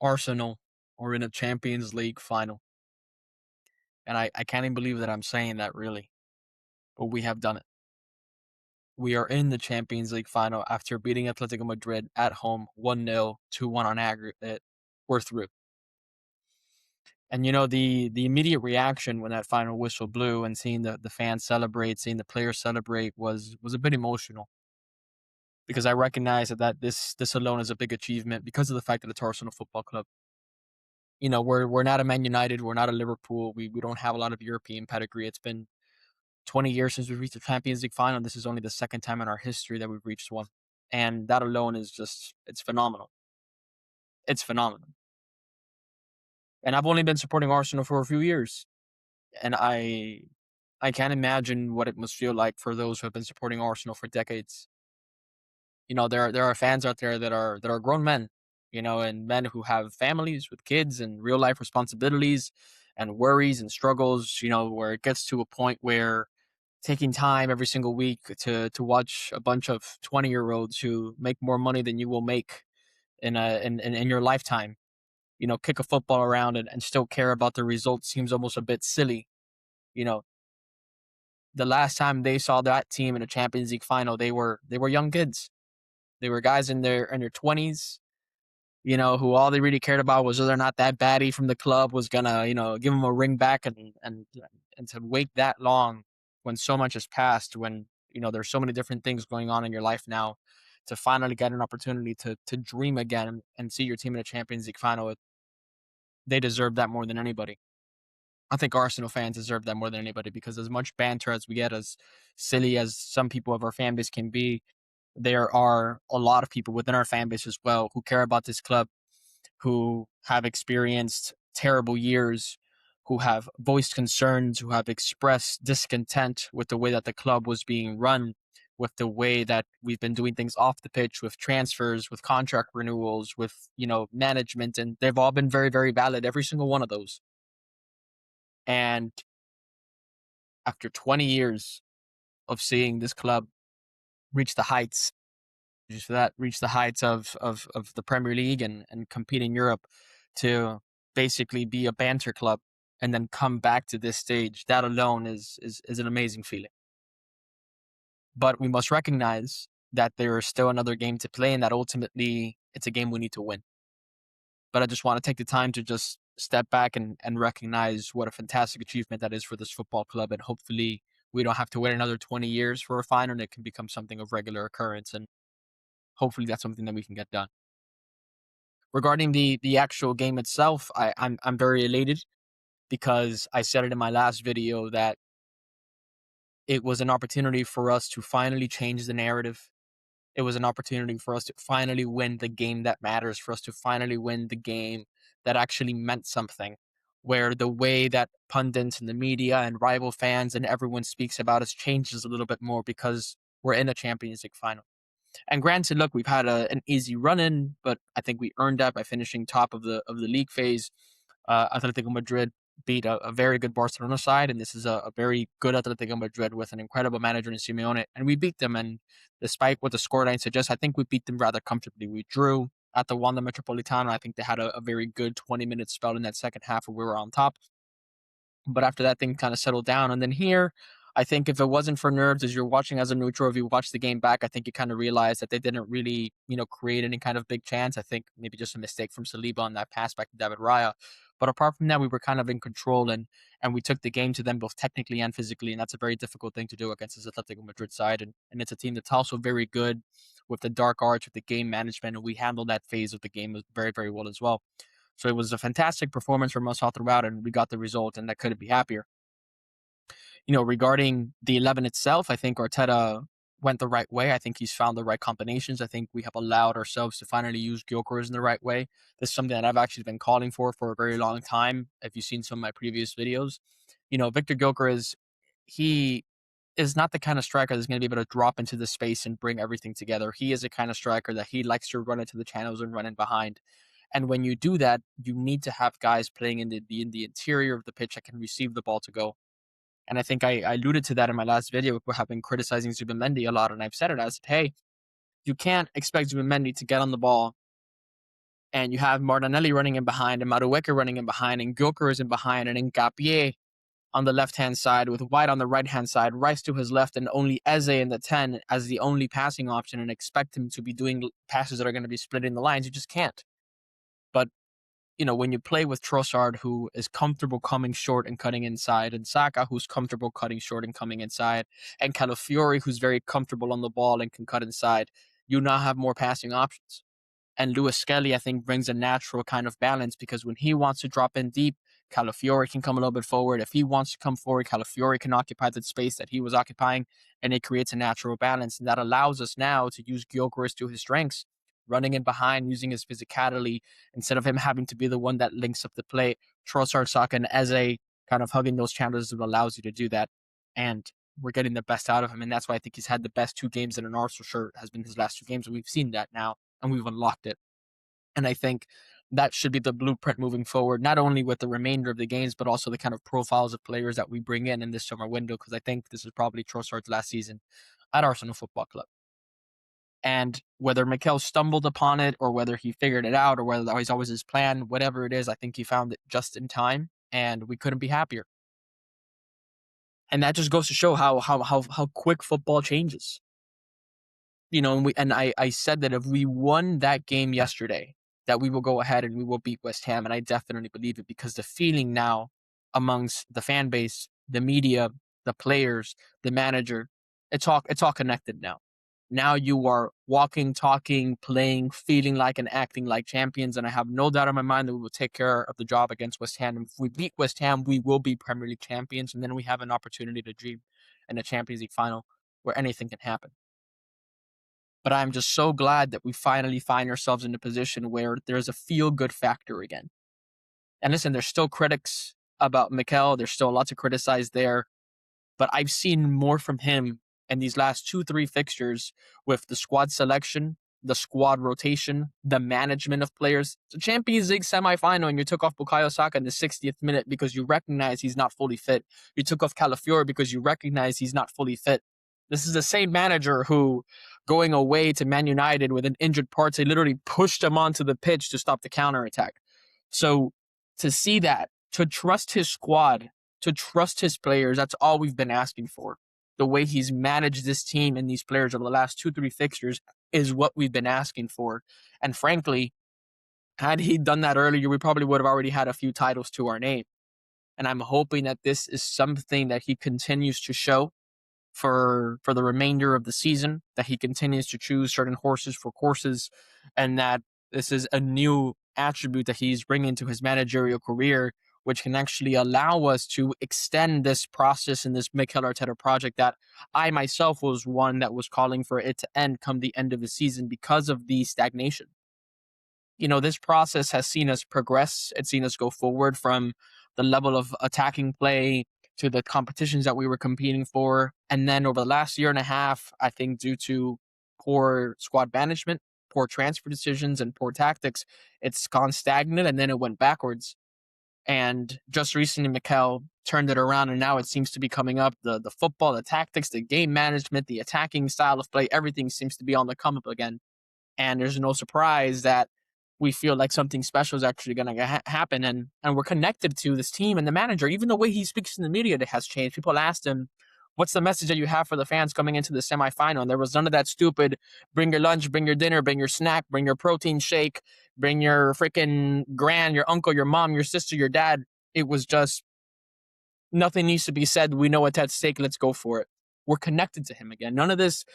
Arsenal are in a Champions League final. And I can't even believe that I'm saying that really. But we have done it. We are in the Champions League final after beating Atlético Madrid at home 1-0, 2-1 on aggregate. We're through. And the immediate reaction when that final whistle blew and seeing the fans celebrate, seeing the players celebrate was a bit emotional because I recognize that this alone is a big achievement because of the fact that it's Arsenal Football Club. We're not a Man United, we're not a Liverpool. We don't have a lot of European pedigree. It's been 20 years since we've reached the Champions League final. This is only the second time in our history that we've reached one. And that alone is it's phenomenal. It's phenomenal. And I've only been supporting Arsenal for a few years. And I can't imagine what it must feel like for those who have been supporting Arsenal for decades. There are fans out there that are grown men, and men who have families with kids and real life responsibilities and worries and struggles, where it gets to a point where taking time every single week to watch a bunch of 20-year-olds who make more money than you will make in your lifetime, kick a football around and still care about the results seems almost a bit silly. You know, the last time they saw that team in a Champions League final, they were young kids. They were guys in their 20s, who all they really cared about was whether or not that baddie from the club was gonna, give them a ring back and to wait that long when so much has passed, when there's so many different things going on in your life now, to finally get an opportunity to dream again and see your team in a Champions League final. They deserve that more than anybody. I think Arsenal fans deserve that more than anybody because as much banter as we get, as silly as some people of our fan base can be, there are a lot of people within our fan base as well who care about this club, who have experienced terrible years, who have voiced concerns, who have expressed discontent with the way that the club was being run, with the way that we've been doing things off the pitch, with transfers, with contract renewals, with management, and they've all been very, very valid, every single one of those. And after 20 years of seeing this club reach the heights, just that reach the heights of the Premier League and compete in Europe, to basically be a banter club and then come back to this stage, that alone is an amazing feeling. But we must recognize that there is still another game to play and that ultimately it's a game we need to win. But I just want to take the time to just step back and recognize what a fantastic achievement that is for this football club. And hopefully we don't have to wait another 20 years for a final and it can become something of regular occurrence. And hopefully that's something that we can get done. Regarding the actual game itself, I'm very elated because I said it in my last video that it was an opportunity for us to finally change the narrative. It was an opportunity for us to finally win the game that matters, for us to finally win the game that actually meant something, where the way that pundits and the media and rival fans and everyone speaks about us changes a little bit more because we're in a Champions League final. And granted, look, we've had an easy run in, but I think we earned that by finishing top of the league phase. Atletico Madrid beat a very good Barcelona side, and this is a very good Atletico Madrid with an incredible manager in Simeone, and we beat them. And despite what the scoreline suggests, I think we beat them rather comfortably. We drew at the Wanda Metropolitano. I think they had a very good 20-minute spell in that second half where we were on top. But after that, thing kind of settled down. And then here, I think if it wasn't for nerves, as you're watching as a neutral, if you watch the game back, I think you kind of realize that they didn't really, create any kind of big chance. I think maybe just a mistake from Saliba on that pass back to David Raya. But apart from that, we were kind of in control and we took the game to them both technically and physically. And that's a very difficult thing to do against this Atletico Madrid side. And it's a team that's also very good with the dark arts, with the game management. And we handled that phase of the game very, very well as well. So it was a fantastic performance from us all throughout, and we got the result, and I couldn't be happier. Regarding the 11 itself, I think Arteta went the right way. I think he's found the right combinations. I think we have allowed ourselves to finally use Gyökeres in the right way. This is something that I've actually been calling for a very long time. If you've seen some of my previous videos, Victor Gyökeres, he is not the kind of striker that's going to be able to drop into the space and bring everything together. He is a kind of striker that he likes to run into the channels and run in behind. And when you do that, you need to have guys playing in the interior of the pitch that can receive the ball to go. And I think I alluded to that in my last video. We have been criticizing Zubimendi a lot, and I've said it. I said, hey, you can't expect Zubimendi to get on the ball and you have Martinelli running in behind, and Madueke running in behind, and Gilker is in behind, and Ngapié on the left-hand side with White on the right-hand side, Rice to his left, and only Eze in the 10 as the only passing option, and expect him to be doing passes that are going to be splitting the lines. You just can't. But, when you play with Trossard, who is comfortable coming short and cutting inside, and Saka, who's comfortable cutting short and coming inside, and Calafiori, who's very comfortable on the ball and can cut inside, you now have more passing options. And Lewis Skelly, I think, brings a natural kind of balance because when he wants to drop in deep, Calafiori can come a little bit forward. If he wants to come forward, Calafiori can occupy the space that he was occupying, and it creates a natural balance. And that allows us now to use Gyökeres to his strengths, running in behind, using his physicality, instead of him having to be the one that links up the play. Trossard, Saka, and Eze kind of hugging those channels allows you to do that. And we're getting the best out of him. And that's why I think he's had the best 2 games in an Arsenal shirt has been his last 2 games. And we've seen that now, and we've unlocked it. And I think that should be the blueprint moving forward, not only with the remainder of the games, but also the kind of profiles of players that we bring in this summer window, because I think this is probably Trossard's last season at Arsenal Football Club. And whether Mikel stumbled upon it or whether he figured it out or whether that was always his plan, whatever it is, I think he found it just in time, and we couldn't be happier. And that just goes to show how quick football changes. And I said that if we won that game yesterday, that we will go ahead and we will beat West Ham, and I definitely believe it because the feeling now amongst the fan base, the media, the players, the manager, it's all connected now. Now you are walking, talking, playing, feeling like and acting like champions, and I have no doubt in my mind that we will take care of the job against West Ham. And if we beat West Ham, we will be Premier League champions, and then we have an opportunity to dream in a Champions League final where anything can happen. But I'm just so glad that we finally find ourselves in a position where there's a feel-good factor again. And listen, there's still critics about Mikel. There's still lots of criticize there. But I've seen more from him in these last 2-3 fixtures with the squad selection, the squad rotation, the management of players. It's a Champions League semifinal, and you took off Bukayo Saka in the 60th minute because you recognize he's not fully fit. You took off Calafiori because you recognize he's not fully fit. This is the same manager who, going away to Man United with an injured Partey, literally pushed him onto the pitch to stop the counterattack. So to see that, to trust his squad, to trust his players, that's all we've been asking for. The way he's managed this team and these players over the last 2-3 fixtures is what we've been asking for. And frankly, had he done that earlier, we probably would have already had a few titles to our name. And I'm hoping that this is something that he continues to show for the remainder of the season, that he continues to choose certain horses for courses, and that this is a new attribute that he's bringing to his managerial career, which can actually allow us to extend this process in this Mikel Arteta project that I myself was one that was calling for it to end come the end of the season because of the stagnation. This process has seen us progress. It's seen us go forward from the level of attacking play to the competitions that we were competing for. And then over the last year and a half, I think due to poor squad management, poor transfer decisions, and poor tactics, it's gone stagnant and then it went backwards. And just recently, Mikel turned it around, and now it seems to be coming up. The football, the tactics, the game management, the attacking style of play, everything seems to be on the come up again. And there's no surprise that we feel like something special is actually going to happen. And we're connected to this team and the manager. Even the way he speaks in the media has changed. People asked him, what's the message that you have for the fans coming into the semifinal? And there was none of that stupid, bring your lunch, bring your dinner, bring your snack, bring your protein shake, bring your freaking gran, your uncle, your mom, your sister, your dad. It was just, nothing needs to be said. We know what's at stake. Let's go for it. We're connected to him again. None of this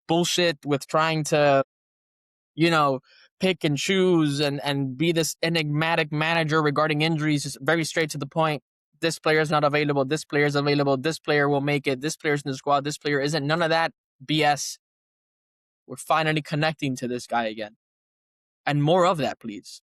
bullshit with trying to, pick and choose and be this enigmatic manager regarding injuries. Is very straight to the point. This player is not available. This player is available. This player will make it. This player's in the squad. This player isn't. None of that BS. We're finally connecting to this guy again. And more of that, please.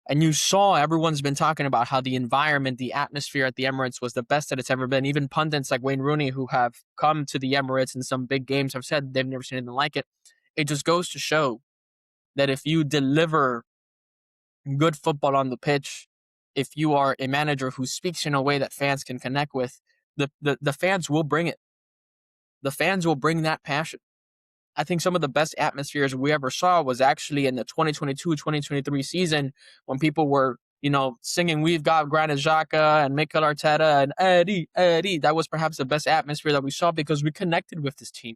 And you saw everyone's been talking about how the environment, the atmosphere at the Emirates was the best that it's ever been. Even pundits like Wayne Rooney, who have come to the Emirates in some big games, have said they've never seen anything like it. It just goes to show that if you deliver good football on the pitch, if you are a manager who speaks in a way that fans can connect with, the fans will bring it. The fans will bring that passion. I think some of the best atmospheres we ever saw was actually in the 2022-2023 season when people were, singing "We've Got Granit Xhaka" and Mikel Arteta and Eddie, Eddie. That was perhaps the best atmosphere that we saw because we connected with this team.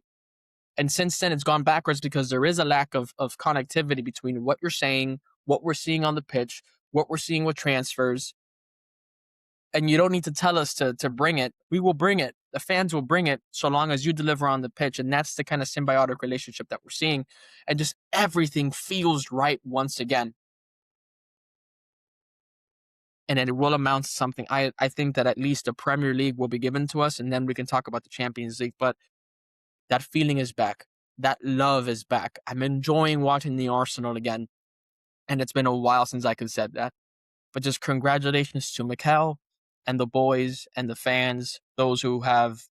And since then, it's gone backwards because there is a lack of connectivity between what you're saying, what we're seeing on the pitch, what we're seeing with transfers. And you don't need to tell us to bring it. We will bring it. The fans will bring it so long as you deliver on the pitch. And that's the kind of symbiotic relationship that we're seeing. And just everything feels right once again. And it will amount to something. I think that at least the Premier League will be given to us, and then we can talk about the Champions League. But that feeling is back. That love is back. I'm enjoying watching the Arsenal again. And it's been a while since I could said that. But just congratulations to Mikel and the boys and the fans, those who have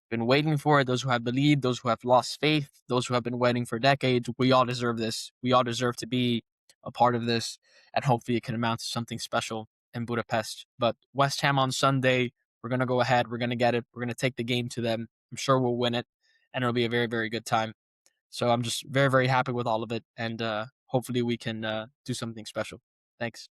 been waiting for it, those who have believed, those who have lost faith, those who have been waiting for decades. We all deserve this. We all deserve to be a part of this, and hopefully it can amount to something special in Budapest. But West Ham on Sunday, we're going to go ahead. We're going to get it. We're going to take the game to them. I'm sure we'll win it, and it'll be a very, very good time. So I'm just very, very happy with all of it, and hopefully we can do something special. Thanks.